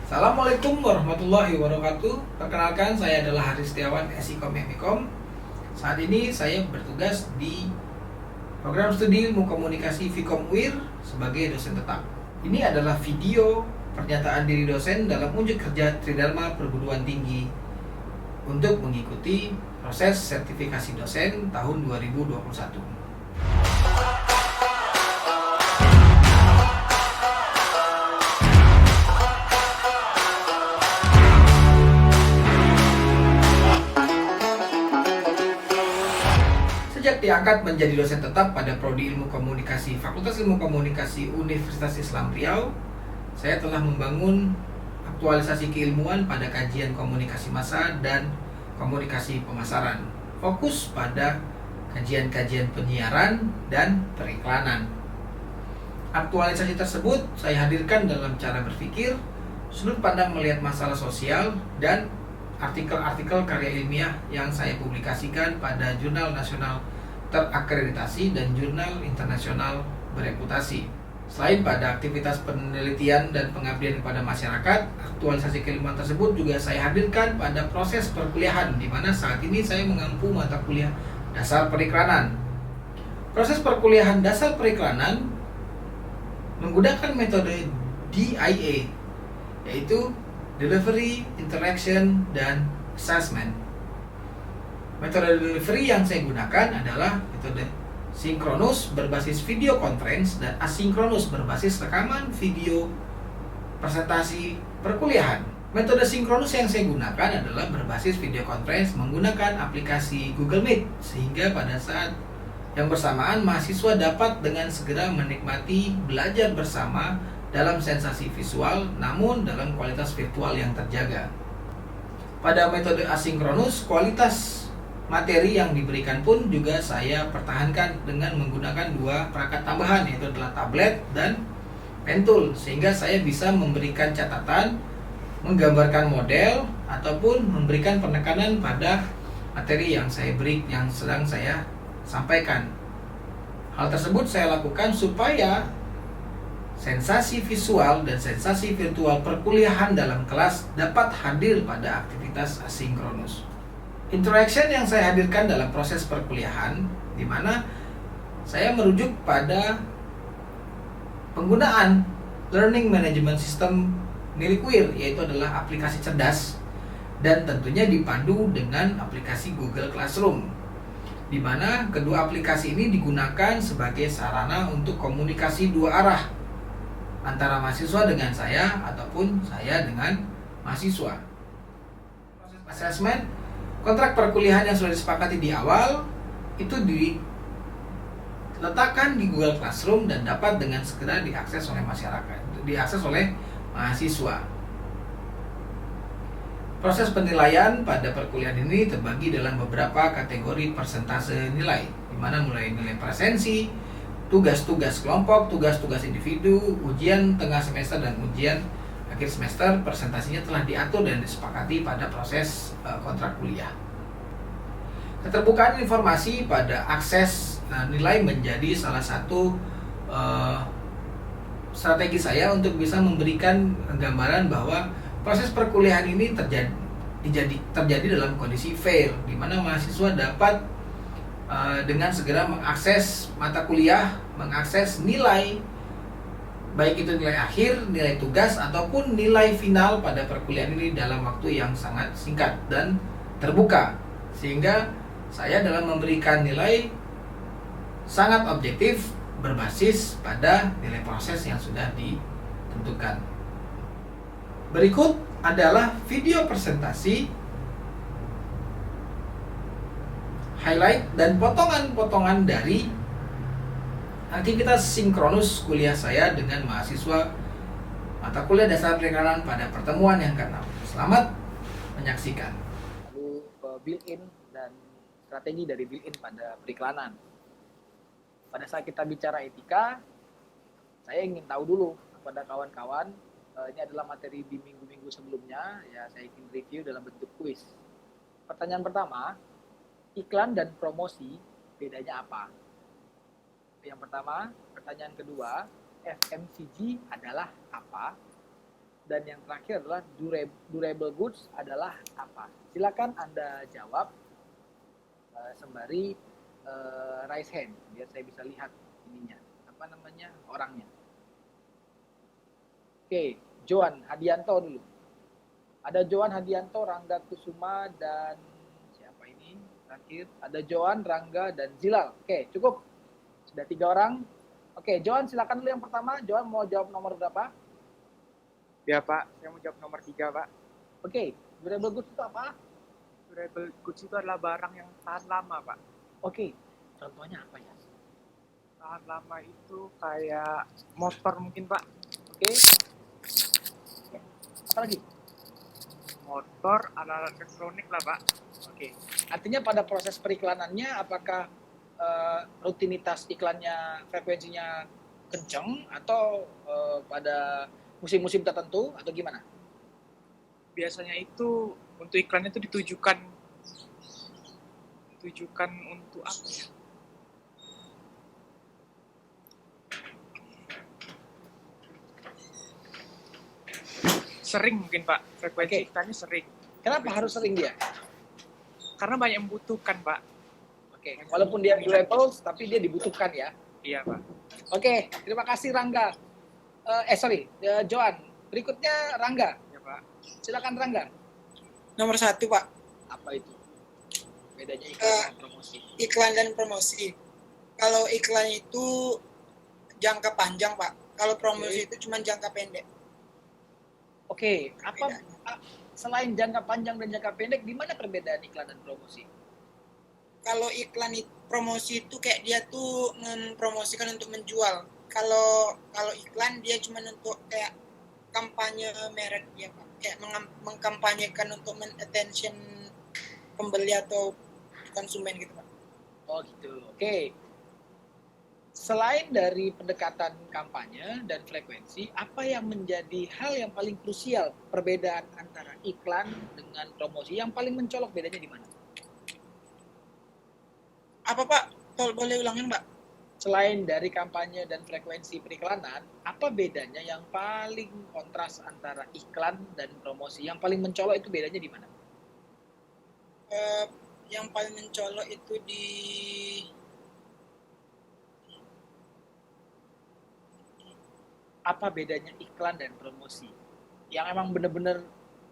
Assalamualaikum warahmatullahi wabarakatuh. Perkenalkan, saya adalah Haris Setiawan, SIKOM MIKOM. Saat ini saya bertugas di program studi ilmu komunikasi Vkom UIR sebagai dosen tetap. Ini adalah video pernyataan diri dosen dalam unjuk kerja Tridharma Perguruan Tinggi untuk mengikuti proses sertifikasi dosen tahun 2021. Sejak diangkat menjadi dosen tetap pada Prodi Ilmu Komunikasi Fakultas Ilmu Komunikasi Universitas Islam Riau, saya telah membangun aktualisasi keilmuan pada kajian komunikasi massa dan komunikasi pemasaran, fokus pada kajian-kajian penyiaran dan periklanan. Aktualisasi tersebut saya hadirkan dalam cara berpikir, sudut pandang melihat masalah sosial, dan artikel-artikel karya ilmiah yang saya publikasikan pada jurnal nasional terakreditasi dan jurnal internasional bereputasi. Selain pada aktivitas penelitian dan pengabdian kepada masyarakat, aktualisasi keilmuan tersebut juga saya hadirkan pada proses perkuliahan, di mana saat ini saya mengampu mata kuliah dasar periklanan. Proses perkuliahan dasar periklanan menggunakan metode DIA, yaitu Delivery, Interaction, dan Assessment. Metode delivery yang saya gunakan adalah metode sinkronus berbasis video conference dan asinkronus berbasis rekaman video presentasi perkuliahan. Metode sinkronus yang saya gunakan adalah berbasis video conference menggunakan aplikasi Google Meet, sehingga pada saat yang bersamaan mahasiswa dapat dengan segera menikmati belajar bersama dalam sensasi visual namun dalam kualitas virtual yang terjaga. Pada metode asinkronus, kualitas materi yang diberikan pun juga saya pertahankan dengan menggunakan dua perangkat tambahan, yaitu adalah tablet dan pen tool, sehingga saya bisa memberikan catatan, menggambarkan model, ataupun memberikan penekanan pada materi yang sedang saya sampaikan. Hal tersebut saya lakukan supaya sensasi visual dan sensasi virtual perkuliahan dalam kelas dapat hadir pada aktivitas asinkronus. Interaction yang saya hadirkan dalam proses perkuliahan, di mana saya merujuk pada penggunaan Learning Management System milik UIR, yaitu adalah aplikasi cerdas dan tentunya dipandu dengan aplikasi Google Classroom, di mana kedua aplikasi ini digunakan sebagai sarana untuk komunikasi dua arah antara mahasiswa dengan saya ataupun saya dengan mahasiswa. Proses assessment, kontrak perkuliahan yang sudah disepakati di awal itu diletakkan di Google Classroom dan dapat dengan segera diakses oleh masyarakat, diakses oleh mahasiswa. Proses penilaian pada perkuliahan ini terbagi dalam beberapa kategori persentase nilai, di mana mulai nilai presensi, tugas-tugas kelompok, tugas-tugas individu, ujian tengah semester dan ujian akhir semester. Presentasinya telah diatur dan disepakati pada proses kontrak kuliah. Keterbukaan informasi pada akses nilai menjadi salah satu strategi saya untuk bisa memberikan gambaran bahwa proses perkuliahan ini terjadi dalam kondisi fair, di mana mahasiswa dapat dengan segera mengakses mata kuliah, mengakses nilai, baik itu nilai akhir, nilai tugas, ataupun nilai final pada perkuliahan ini dalam waktu yang sangat singkat dan terbuka. Sehingga saya dalam memberikan nilai sangat objektif berbasis pada nilai proses yang sudah ditentukan. Berikut adalah video presentasi, highlight dan potongan-potongan dari aktivitas sinkronus kuliah saya dengan mahasiswa mata kuliah dasar periklanan pada pertemuan yang ke-6. Selamat menyaksikan. Lalu built-in dan strategi dari built-in pada periklanan. Pada saat kita bicara etika, saya ingin tahu dulu kepada kawan-kawan, ini adalah materi di minggu-minggu sebelumnya, ya saya ingin review dalam bentuk kuis. Pertanyaan pertama, iklan dan promosi bedanya apa? Yang pertama. Pertanyaan kedua, FMCG adalah apa? Dan yang terakhir adalah durable goods adalah apa? Silakan Anda jawab sembari raise hand biar saya bisa lihat ininya. Apa namanya? Orangnya. Oke, Johan Hadianto dulu. Ada Johan Hadianto, Rangga Kusuma, dan siapa ini? Terakhir, ada Johan, Rangga, dan Zilal. Oke, cukup. Sudah 3 orang. Oke, Johan silakan dulu yang pertama. Johan mau jawab nomor berapa? Ya Pak, saya mau jawab nomor 3 Pak. Oke, durable goods itu apa? Durable goods itu adalah barang yang tahan lama Pak. Oke, contohnya apa ya? Tahan lama itu kayak motor mungkin Pak. Oke. Apa lagi? Motor, alat elektronik lah Pak. Oke, artinya pada proses periklanannya apakah rutinitas iklannya frekuensinya kenceng atau pada musim-musim tertentu atau gimana? Biasanya itu untuk iklannya itu ditujukan untuk apa ya? Sering mungkin Pak, frekuensi iklannya sering. Kenapa harus sering dia? Karena banyak yang membutuhkan Pak. Oke, walaupun dia durable tapi dia dibutuhkan ya. Iya Pak. Oke, terima kasih Rangga. Johan. Berikutnya Rangga. Ya Pak. Silakan Rangga. Nomor 1 Pak, Apa itu? Bedanya iklan dan promosi. iklan dan promosi. Kalau iklan itu jangka panjang Pak, kalau promosi itu cuma jangka pendek. Oke, Bedanya. selain jangka panjang dan jangka pendek, di mana perbedaan iklan dan promosi? Kalau promosi itu kayak dia tuh mempromosikan untuk menjual. Kalau iklan dia cuma untuk kayak kampanye merek dia Pak, kayak mengkampanyekan untuk attention pembeli atau konsumen gitu Pak. Oh gitu. Oke. Selain dari pendekatan kampanye dan frekuensi, apa yang menjadi hal yang paling krusial perbedaan antara iklan dengan promosi? Yang paling mencolok bedanya di mana? Apa Pak? Boleh ulangin Pak? Selain dari kampanye dan frekuensi periklanan, apa bedanya yang paling kontras antara iklan dan promosi? Yang paling mencolok itu bedanya di mana? Yang paling mencolok itu di Apa bedanya iklan dan promosi? Yang emang bener-bener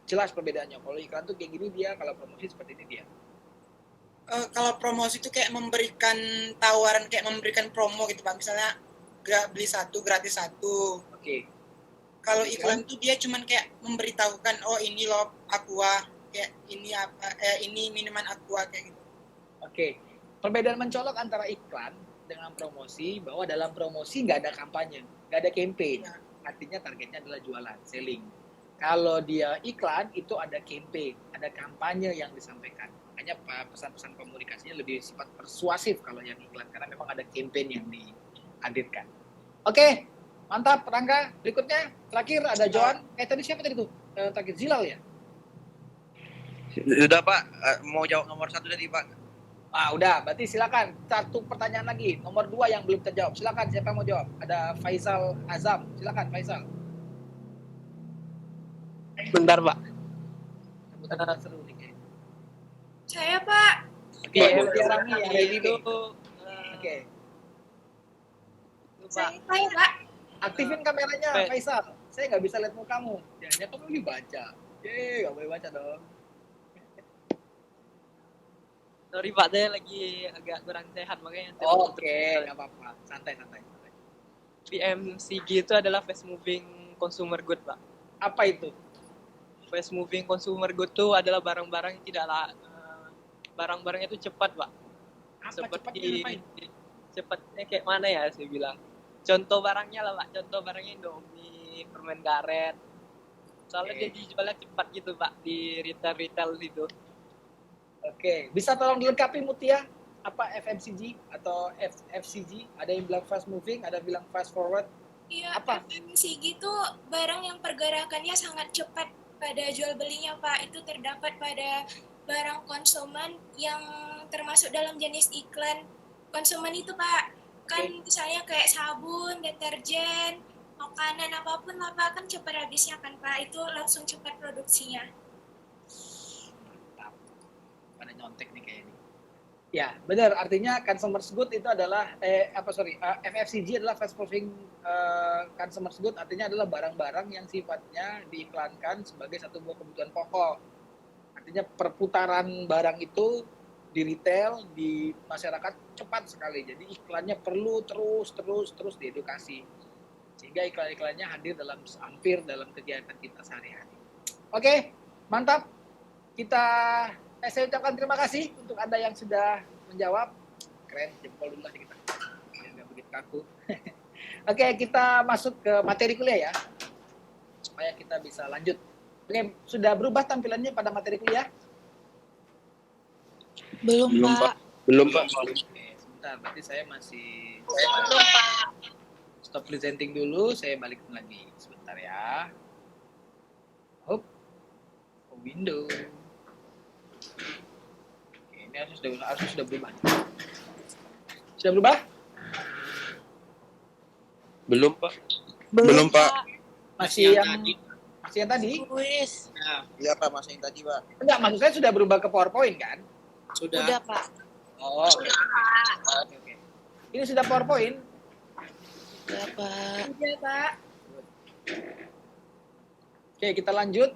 jelas perbedaannya. Kalau iklan tuh kayak gini dia, kalau promosi seperti ini dia. kalau promosi itu kayak memberikan tawaran, kayak memberikan promo gitu Pak. Misalnya beli 1 gratis 1. Oke. Kalau iklan tuh dia cuman kayak memberitahukan, oh ini loh Aqua, kayak ini apa, ini minuman Aqua kayak gitu. Oke. Perbedaan mencolok antara iklan dengan promosi, bahwa dalam promosi nggak ada kampanye, nggak ada campaign. Ya. Artinya targetnya adalah jualan, selling. Kalau dia iklan, itu ada campaign, ada kampanye yang disampaikan. Makanya pesan-pesan komunikasinya lebih sifat persuasif kalau yang iklan, karena memang ada campaign yang dihadirkan. Oke, mantap Rangga. Berikutnya, terakhir ada Johan. Tadi siapa tadi tuh? Terakhir Zilal ya? Sudah Pak, mau jawab nomor 1 tadi Pak. Udah, berarti silakan. 1 pertanyaan lagi. Nomor 2 yang belum terjawab. Silakan, siapa yang mau jawab? Ada Faisal Azam. Silakan Faisal. Bentar Pak. Sebutan seru nih kayaknya. Saya Pak. Oke, Tiarami yang ready Itu nih. Oke, itu Pak. Saya Pak. aktifin kameranya Oke. Faisal. Saya nggak bisa lihat mukamu. Jangan kamu lagi baca. Nggak boleh baca dong. Sorry Pak, saya lagi agak kurang sehat makanya. Oke, nggak apa-apa. Santai. FMCG itu adalah fast moving consumer good Pak. Apa itu? Fast moving consumer good itu adalah barang-barang yang tidaklah barang-barangnya itu cepat Pak. Apa cepatnya ngapain? Cepatnya kayak mana ya saya bilang. Contoh barangnya lah Pak, contoh barangnya Indomie, permen karet. Soalnya Oke. dia dijualnya cepat gitu Pak di retail itu. Oke, bisa tolong dilengkapi Mutia? Apa FMCG atau FCG? Ada yang bilang fast moving, ada yang bilang fast forward. Iya, Apa? FMCG itu barang yang pergerakannya sangat cepat pada jual belinya Pak. Itu terdapat pada barang konsumen yang termasuk dalam jenis iklan konsumen itu Pak. Kan misalnya kayak sabun, deterjen, makanan apapun lah Pak, kan cepat habisnya kan Pak, itu langsung cepat produksinya. Mantap. Pada nyontek nih kayak ini. Ya, benar. Artinya consumer's good itu adalah FFCG adalah fast moving consumer's good, artinya adalah barang-barang yang sifatnya diiklankan sebagai satu buah kebutuhan pokok. Artinya perputaran barang itu di retail, di masyarakat cepat sekali. Jadi iklannya perlu terus diedukasi. Sehingga iklan-iklannya hadir hampir dalam kegiatan kita sehari-hari. Oke, mantap. Saya ucapkan terima kasih untuk Anda yang sudah menjawab. Keren, jempol dulu lah kita. Nggak begitu kaku. Oke, kita masuk ke materi kuliah ya. Supaya kita bisa lanjut. Oke, sudah berubah tampilannya pada materi kuliah? Belum, Pak. Belum, Pak. Oke, sebentar. Berarti saya masih... Belum, Pak. Stop presenting dulu, saya balikin lagi. Sebentar ya. Hop. Window. Oke, ini harus sudah berubah. Sudah berubah? Belum, Pak. Belum, Pak. Masih yang tadi? Kuis. Iya, Pak, masih yang tadi, Pak. Enggak, maksud saya sudah berubah ke PowerPoint kan? Udah, Pak. Oh, oke. Oke. Ini sudah PowerPoint? Udah, Pak. Udah Pak. Oke, kita lanjut.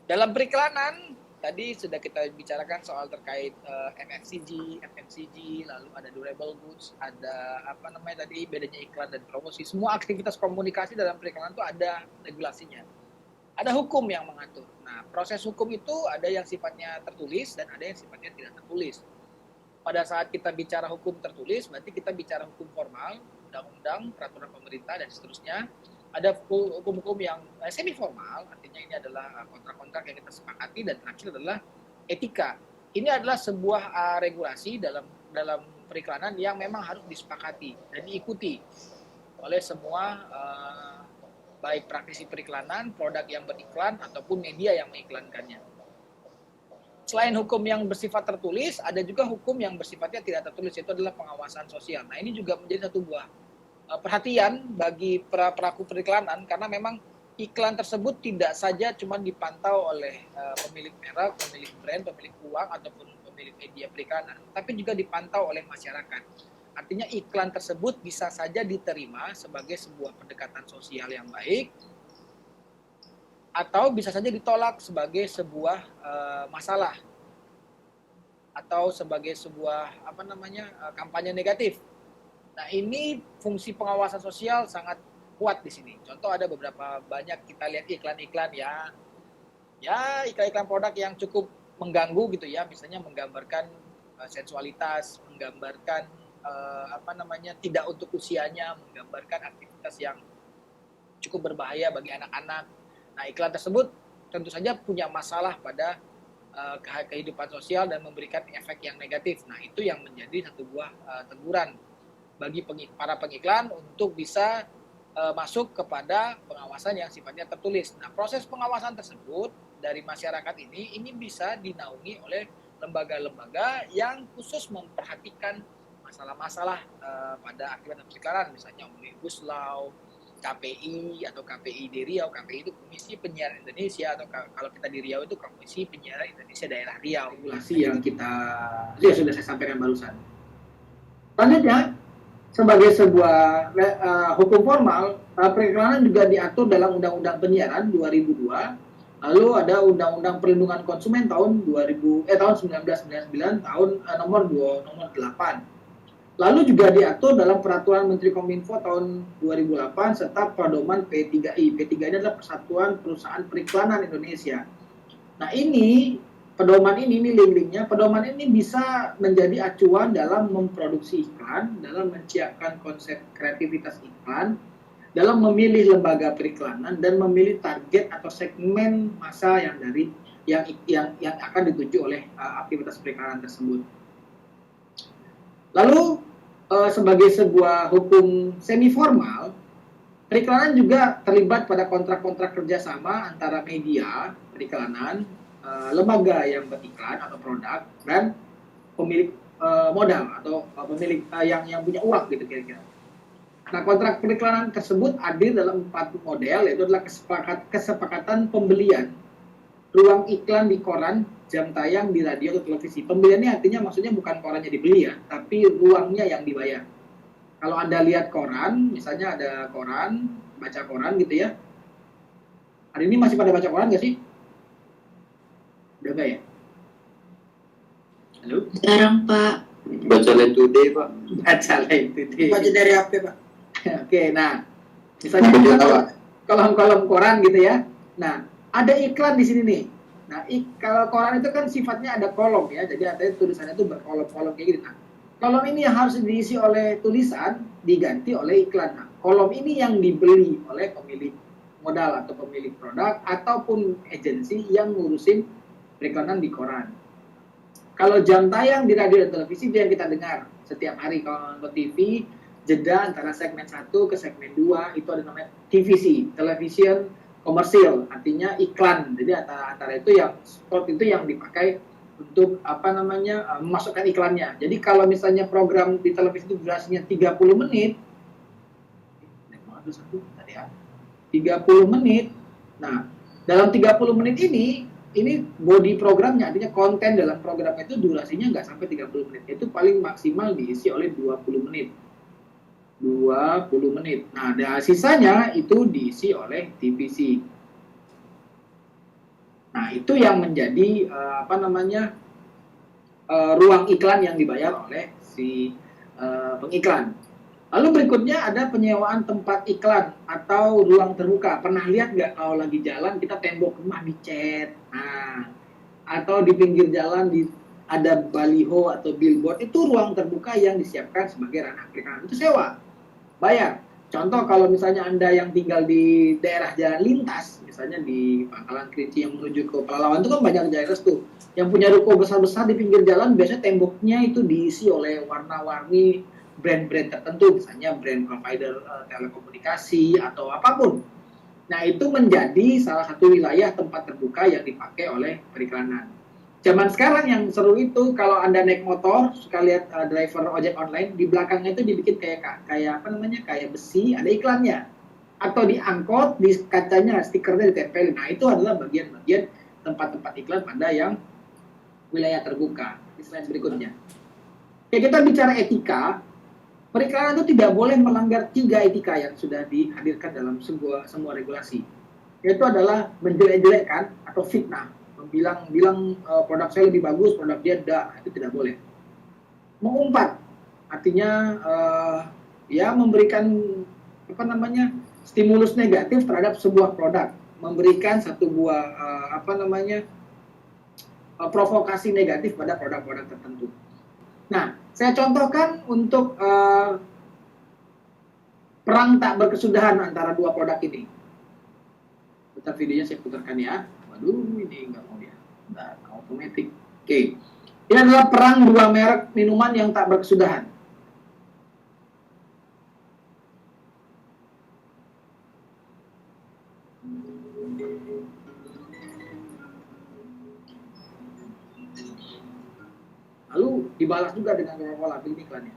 Dalam periklanan, tadi sudah kita bicarakan soal terkait FFCG, lalu ada durable goods, ada apa namanya tadi, bedanya iklan dan promosi. Semua aktivitas komunikasi dalam periklanan itu ada regulasinya. Ada hukum yang mengatur. Nah, proses hukum itu ada yang sifatnya tertulis dan ada yang sifatnya tidak tertulis. Pada saat kita bicara hukum tertulis, berarti kita bicara hukum formal, undang-undang, peraturan pemerintah, dan seterusnya. Ada hukum-hukum yang semi formal, artinya ini adalah kontrak-kontrak yang kita sepakati, dan terakhir adalah etika. Ini adalah sebuah regulasi dalam periklanan yang memang harus disepakati dan diikuti oleh semua baik praktisi periklanan, produk yang beriklan ataupun media yang mengiklankannya. Selain hukum yang bersifat tertulis, ada juga hukum yang bersifatnya tidak tertulis, yaitu adalah pengawasan sosial. Nah, ini juga menjadi satu buah perhatian bagi pelaku periklanan, karena memang iklan tersebut tidak saja cuma dipantau oleh pemilik merek, pemilik brand, pemilik uang, ataupun pemilik media periklanan, tapi juga dipantau oleh masyarakat. Artinya iklan tersebut bisa saja diterima sebagai sebuah pendekatan sosial yang baik, atau bisa saja ditolak sebagai sebuah masalah, atau sebagai sebuah kampanye negatif. Nah, ini fungsi pengawasan sosial sangat kuat di sini. Contoh ada beberapa banyak kita lihat iklan-iklan ya iklan-iklan produk yang cukup mengganggu gitu ya, misalnya menggambarkan sensualitas, menggambarkan tidak untuk usianya, menggambarkan aktivitas yang cukup berbahaya bagi anak-anak. Nah, iklan tersebut tentu saja punya masalah pada kehidupan sosial dan memberikan efek yang negatif. Nah, itu yang menjadi satu buah teguran bagi para pengiklan untuk bisa masuk kepada pengawasan yang sifatnya tertulis. Nah, proses pengawasan tersebut dari masyarakat ini bisa dinaungi oleh lembaga-lembaga yang khusus memperhatikan masalah-masalah pada aktivitas periklanan, misalnya Omnibus Law, KPI atau KPI di Riau. KPI itu Komisi Penyiaran Indonesia, atau kalau kita di Riau itu Komisi Penyiaran Indonesia Daerah Riau. Regulasi yang sudah saya sampaikan barusan. Selanjutnya, sebagai sebuah hukum formal, periklanan juga diatur dalam Undang-Undang Penyiaran 2002, lalu ada Undang-Undang Perlindungan Konsumen tahun 1999 nomor 8. Lalu juga diatur dalam Peraturan Menteri Kominfo tahun 2008 serta Pedoman P3I. P3I ini adalah Persatuan Perusahaan Periklanan Indonesia. Nah, pedoman ini link-linknya, pedoman ini bisa menjadi acuan dalam memproduksi iklan, dalam menciptakan konsep kreativitas iklan, dalam memilih lembaga periklanan dan memilih target atau segmen massa yang akan dituju oleh aktivitas periklanan tersebut. Lalu sebagai sebuah hukum semi formal, periklanan juga terlibat pada kontrak-kontrak kerjasama antara media periklanan, lembaga yang beriklan atau produk, dan pemilik modal atau pemilik yang punya uang gitu kira-kira. Nah, kontrak periklanan tersebut hadir dalam 4 model, yaitu adalah kesepakatan pembelian ruang iklan di koran, jam tayang di radio atau televisi. Pembelian ini artinya maksudnya bukan korannya dibeli ya, tapi ruangnya yang dibayar. Kalau Anda lihat koran, misalnya ada koran, baca koran gitu ya. Hari ini masih pada baca koran nggak sih? Udah nggak ya? Halo? Jarang, Pak. Baca Line Today, Pak. Baca Line Today. Baca dari HP, Pak. Oke, nah, misalnya kolom-kolom koran gitu ya. Nah, ada iklan di sini nih. Nah, kalau koran itu kan sifatnya ada kolom ya, jadi ada tulisannya itu berkolom-kolom kayak gitu. Nah, kolom ini yang harus diisi oleh tulisan diganti oleh iklan. Nah, kolom ini yang dibeli oleh pemilik modal atau pemilik produk ataupun agensi yang ngurusin periklanan di koran. Kalau jam tayang di radio dan televisi itu yang kita dengar setiap hari. Kalau nonton TV, jeda antara segmen 1 ke segmen 2 itu ada namanya TVC, television komersial, artinya iklan. Jadi antara itu yang spot itu yang dipakai untuk memasukkan iklannya. Jadi kalau misalnya program di televisi itu durasinya 30 menit, 30 menit. Nah, dalam 30 menit ini body programnya, artinya konten dalam program itu durasinya nggak sampai 30 menit. Itu paling maksimal diisi oleh 20 menit. 20 menit. Nah, dan sisanya itu diisi oleh TVC. Nah, itu yang menjadi ruang iklan yang dibayar oleh si pengiklan. Lalu berikutnya ada penyewaan tempat iklan atau ruang terbuka. Pernah lihat nggak kalau lagi jalan kita tembok rumah dicat, atau di pinggir jalan ada baliho atau billboard, itu ruang terbuka yang disiapkan sebagai ranah periklanan, itu sewa, bayar. Contoh kalau misalnya Anda yang tinggal di daerah jalan lintas, misalnya di Pangkalan Kerinci yang menuju ke Pelalawan itu kan banyak daerah tuh yang punya ruko besar-besar di pinggir jalan, biasanya temboknya itu diisi oleh warna-warni brand-brand tertentu, misalnya brand provider telekomunikasi atau apapun. Nah, itu menjadi salah satu wilayah tempat terbuka yang dipakai oleh periklanan. Zaman sekarang yang seru itu kalau Anda naik motor, suka lihat driver ojek online, di belakangnya itu dibikin kayak besi, ada iklannya. Atau di angkot, di kacanya stikernya ditempelin. Nah, itu adalah bagian-bagian tempat-tempat iklan pada yang wilayah terbuka. Di slide berikutnya. Oke, kita bicara etika. Periklanan itu tidak boleh melanggar 3 etika yang sudah dihadirkan dalam semua regulasi. Yaitu adalah menjelek-jelekkan atau fitnah. Bilang produk saya lebih bagus, produk dia enggak, itu tidak boleh. Mengumpat, artinya memberikan stimulus negatif terhadap sebuah produk, memberikan satu buah provokasi negatif pada produk-produk tertentu. Nah, saya contohkan untuk perang tak berkesudahan antara 2 produk ini. Putar videonya, saya putarkan ya. Waduh, ini nggak mau ya. Nggak otomatis. Oke. Ini adalah perang 2 merek minuman yang tak berkesudahan. Lalu dibalas juga dengan Coca-Cola, pilih iklannya.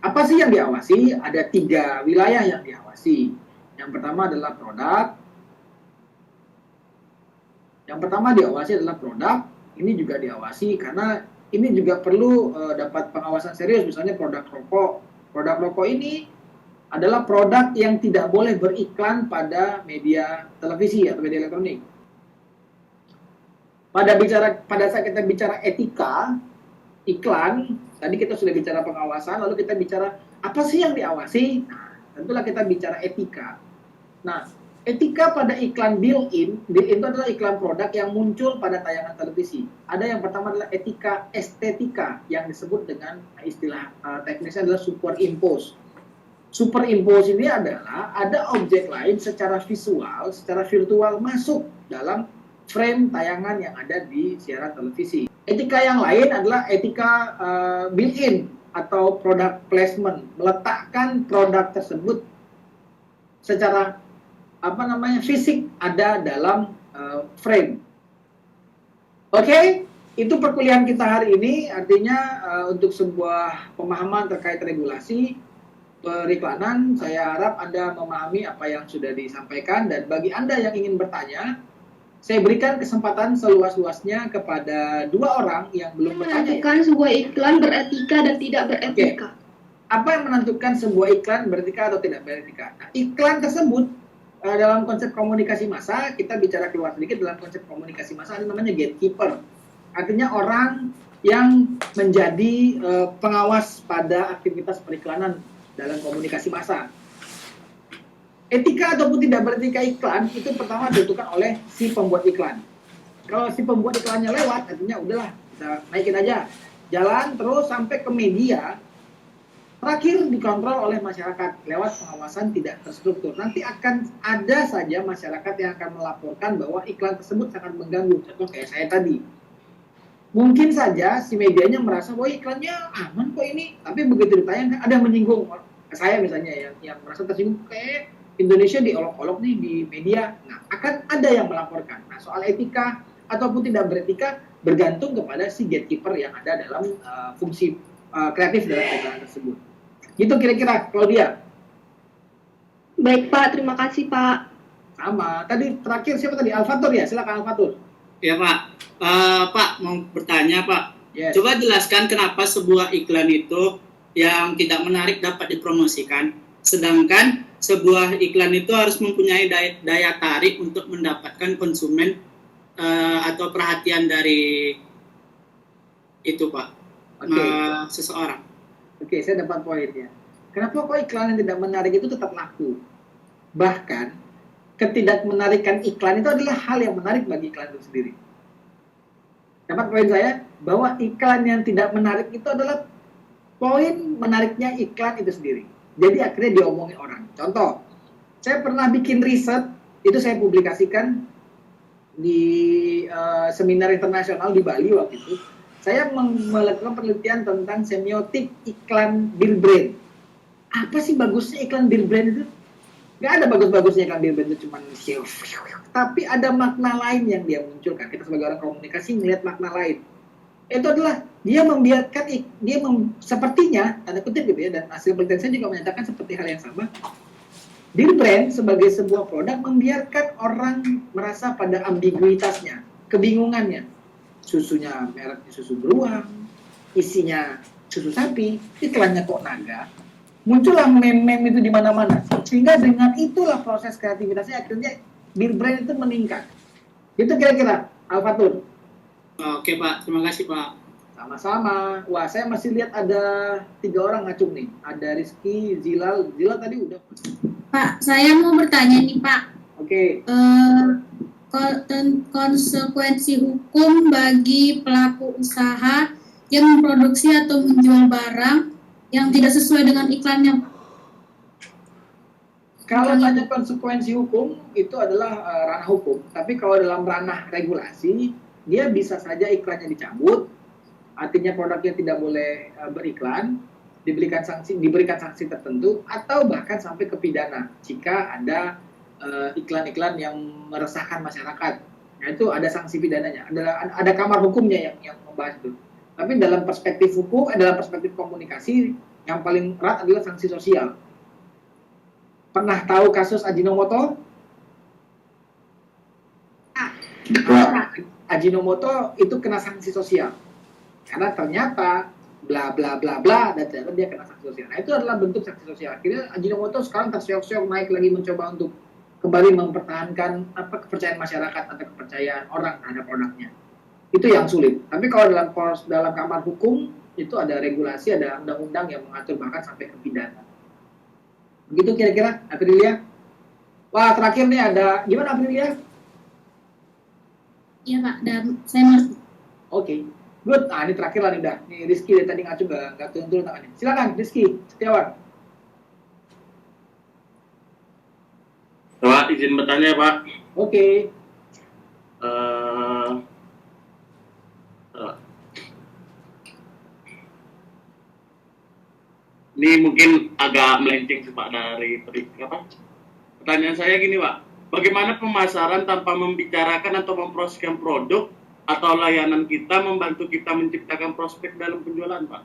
Apa sih yang diawasi? Ada 3 wilayah yang diawasi. Yang pertama adalah produk. Yang pertama diawasi adalah produk. Ini juga diawasi karena ini juga perlu dapat pengawasan serius. Misalnya produk rokok. Produk rokok ini adalah produk yang tidak boleh beriklan pada media televisi atau media elektronik. Pada saat kita bicara etika iklan, tadi kita sudah bicara pengawasan, lalu kita bicara apa sih yang diawasi? Nah, tentulah kita bicara etika. Nah, Etika pada iklan built-in itu adalah iklan produk yang muncul pada tayangan televisi. Ada yang pertama adalah etika estetika yang disebut dengan istilah teknisnya adalah superimpose. Superimpose ini adalah ada objek lain secara visual, secara virtual masuk dalam frame tayangan yang ada di siaran televisi. Etika yang lain adalah etika built-in atau product placement, meletakkan produk tersebut secara fisik ada dalam frame. Oke, itu perkuliahan kita hari ini. Artinya untuk sebuah pemahaman terkait regulasi periklanan, saya harap Anda memahami apa yang sudah disampaikan, dan bagi Anda yang ingin bertanya, saya berikan kesempatan seluas-luasnya kepada 2 orang yang belum bertanya. Menentukan sebuah iklan beretika dan tidak beretika. Apa yang menentukan sebuah iklan beretika atau tidak beretika? Nah, iklan tersebut dalam konsep komunikasi massa, kita bicara keluar sedikit, dalam konsep komunikasi massa ada namanya gatekeeper. Artinya orang yang menjadi pengawas pada aktivitas periklanan dalam komunikasi massa. Etika ataupun tidak beretika iklan itu pertama ditentukan oleh si pembuat iklan. Kalau si pembuat iklannya lewat, artinya udahlah, kita naikin aja. Jalan terus sampai ke media, terakhir dikontrol oleh masyarakat lewat pengawasan tidak terstruktur. Nanti akan ada saja masyarakat yang akan melaporkan bahwa iklan tersebut sangat mengganggu. Contoh kayak saya tadi. Mungkin saja si medianya merasa bahwa iklannya aman kok ini, tapi begitu ditayangkan ada yang menyinggung. Saya misalnya yang merasa tersinggung, kayak Indonesia diolok-olok nih di media. Nah, akan ada yang melaporkan. Nah, soal etika ataupun tidak beretika bergantung kepada si gatekeeper yang ada dalam fungsi kreatif dalam iklan tersebut. Gitu kira-kira, Claudia. Baik Pak, terima kasih Pak. Sama. Tadi terakhir siapa tadi? Alfatur ya? Silakan Alfatur. Ya Pak. Pak mau bertanya Pak. Yes. Coba jelaskan kenapa sebuah iklan itu yang tidak menarik dapat dipromosikan, sedangkan sebuah iklan itu harus mempunyai daya tarik untuk mendapatkan konsumen atau perhatian dari itu Pak. Seseorang. Oke, saya dapat poinnya. Kenapa kok iklan yang tidak menarik itu tetap laku? Bahkan, ketidakmenarikan iklan itu adalah hal yang menarik bagi iklan itu sendiri. Dapat poin saya? Bahwa iklan yang tidak menarik itu adalah poin menariknya iklan itu sendiri. Jadi akhirnya diomongin orang. Contoh, saya pernah bikin riset, itu saya publikasikan di seminar internasional di Bali waktu itu. Saya melakukan penelitian tentang semiotik iklan beer brand. Apa sih bagusnya iklan beer brand itu? Gak ada bagus-bagusnya iklan beer brand itu, cuma tapi ada makna lain yang dia munculkan. Kita sebagai orang komunikasi melihat makna lain. Itu adalah dia membiarkan, sepertinya, tanda kutip gitu ya, dan hasil penelitian saya juga menyatakan seperti hal yang sama. Beer brand sebagai sebuah produk membiarkan orang merasa pada ambiguitasnya, kebingungannya. Susunya mereknya susu beruang, isinya susu sapi, iklannya kok naga. Muncullah meme-meme itu di mana-mana. Sehingga dengan itulah proses kreativitasnya akhirnya beer brand itu meningkat. Itu kira-kira, Alfatur. Oke Pak, terima kasih Pak. Sama-sama. Wah, saya masih lihat ada 3 orang ngacung nih. Ada Rizky, Zilal tadi udah. Pak, saya mau bertanya nih Pak. Oke. Konsekuensi hukum bagi pelaku usaha yang memproduksi atau menjual barang yang tidak sesuai dengan iklannya. Kalau tanya konsekuensi hukum, itu adalah ranah hukum. Tapi kalau dalam ranah regulasi, dia bisa saja iklannya dicabut, artinya produknya tidak boleh beriklan, diberikan sanksi tertentu, atau bahkan sampai ke pidana jika ada iklan-iklan yang meresahkan masyarakat. Nah, itu ada sanksi pidananya, ada kamar hukumnya yang membahas itu. Tapi dalam perspektif hukum, dalam perspektif komunikasi, yang paling erat adalah sanksi sosial. Pernah tahu kasus Ajinomoto? Ajinomoto itu kena sanksi sosial karena ternyata bla bla bla bla, dan ternyata dia kena sanksi sosial. Nah, itu adalah bentuk sanksi sosial. Akhirnya Ajinomoto sekarang terseok-seok naik lagi, mencoba untuk kembali mempertahankan kepercayaan masyarakat atau kepercayaan orang terhadap produknya. Itu yang sulit. Tapi kalau dalam kamar hukum itu ada regulasi, ada undang-undang yang mengatur bahkan sampai ke pidana. Begitu kira-kira, Aprilia? Wah, terakhir nih ada, gimana Aprilia? Iya Pak, dan saya ngerti. Oke, good. Nah, ini terakhir lah nih udah. Nih Rizky dari tadi ngacu nggak turun-turun tangannya. Silakan Rizky Setiawan. Pak, izin bertanya Pak. Oke. Ini mungkin agak melenceng sih Pak dari pertanyaan saya gini Pak. Bagaimana pemasaran tanpa membicarakan atau mempromosikan produk atau layanan kita membantu kita menciptakan prospek dalam penjualan Pak?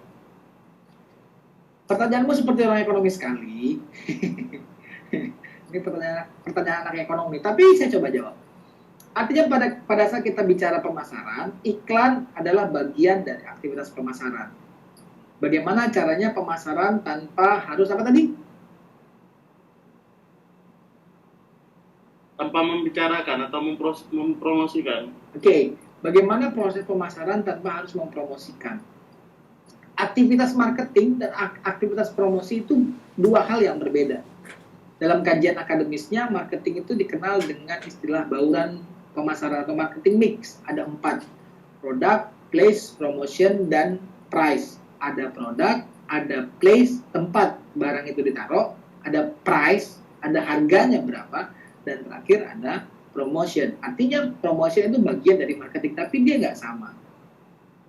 Pertanyaanmu seperti orang ekonomi sekali. Ini pertanyaan anak ekonomi, tapi saya coba jawab. Artinya pada saat kita bicara pemasaran, iklan adalah bagian dari aktivitas pemasaran. Bagaimana caranya pemasaran tanpa harus apa tadi? Tanpa membicarakan atau mempromosikan. Oke, bagaimana proses pemasaran tanpa harus mempromosikan? Aktivitas marketing dan aktivitas promosi itu dua hal yang berbeda. Dalam kajian akademisnya, marketing itu dikenal dengan istilah bauran pemasaran atau marketing mix. Ada 4, produk, place, promotion, dan price. Ada produk, ada place, tempat barang itu ditaruh, ada price, ada harganya berapa, dan terakhir ada promotion. Artinya promotion itu bagian dari marketing, tapi dia nggak sama.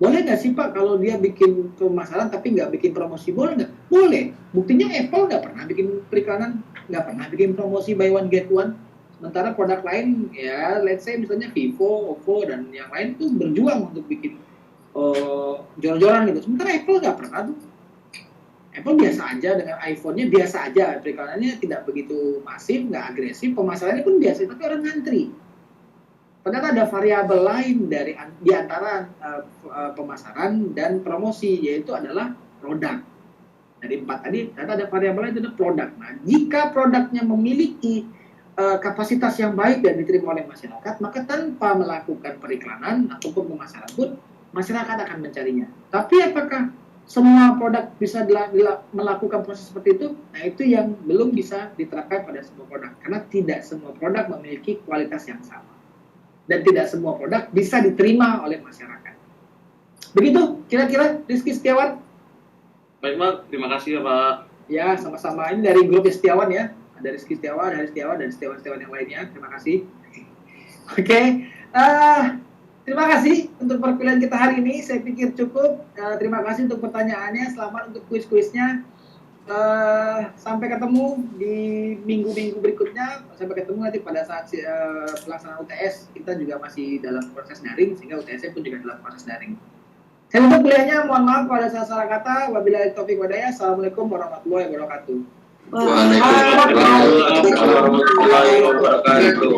Boleh nggak sih Pak kalau dia bikin pemasaran tapi nggak bikin promosi? Boleh nggak? Boleh. Buktinya Apple nggak pernah bikin periklanan, nggak pernah bikin promosi buy one get one. Sementara produk lain, ya let's say misalnya Vivo, Oppo, dan yang lain tuh berjuang untuk bikin jual-jualan gitu. Sementara Apple nggak pernah tuh. Apple biasa aja dengan iPhone-nya biasa aja, periklanannya tidak begitu masif, nggak agresif, pemasarannya pun biasa, tapi orang ngantri. Padahal ada variabel lain di antara pemasaran dan promosi, yaitu adalah produk. Dari 4 tadi, ternyata ada variabel lain, itu ada produk. Nah, jika produknya memiliki kapasitas yang baik dan diterima oleh masyarakat, maka tanpa melakukan periklanan ataupun pemasaran pun, masyarakat akan mencarinya. Tapi apakah semua produk bisa melakukan proses seperti itu? Nah, itu yang belum bisa diterapkan pada semua produk. Karena tidak semua produk memiliki kualitas yang sama. Dan tidak semua produk bisa diterima oleh masyarakat. Begitu, kira-kira Rizky Setiawan? Baik Pak, terima kasih ya Pak. Ya, sama-sama. Ini dari grup Setiawan ya. Ada Rizky Setiawan, dan Setiawan yang lainnya. Terima kasih. Oke. Terima kasih untuk perkuliahan kita hari ini. Saya pikir cukup. Terima kasih untuk pertanyaannya. Selamat untuk kuis-kuisnya. Sampai ketemu di minggu-minggu berikutnya. Sampai ketemu nanti pada saat pelaksanaan UTS. Kita juga masih dalam proses daring, sehingga UTS pun juga dalam proses daring. Saya tutup kuliahnya. Mohon maaf kalau ada salah kata. Wabillahi taufiq walhidayah. Assalamualaikum warahmatullahi wabarakatuh. Waalaikumsalam warahmatullahi wabarakatuh.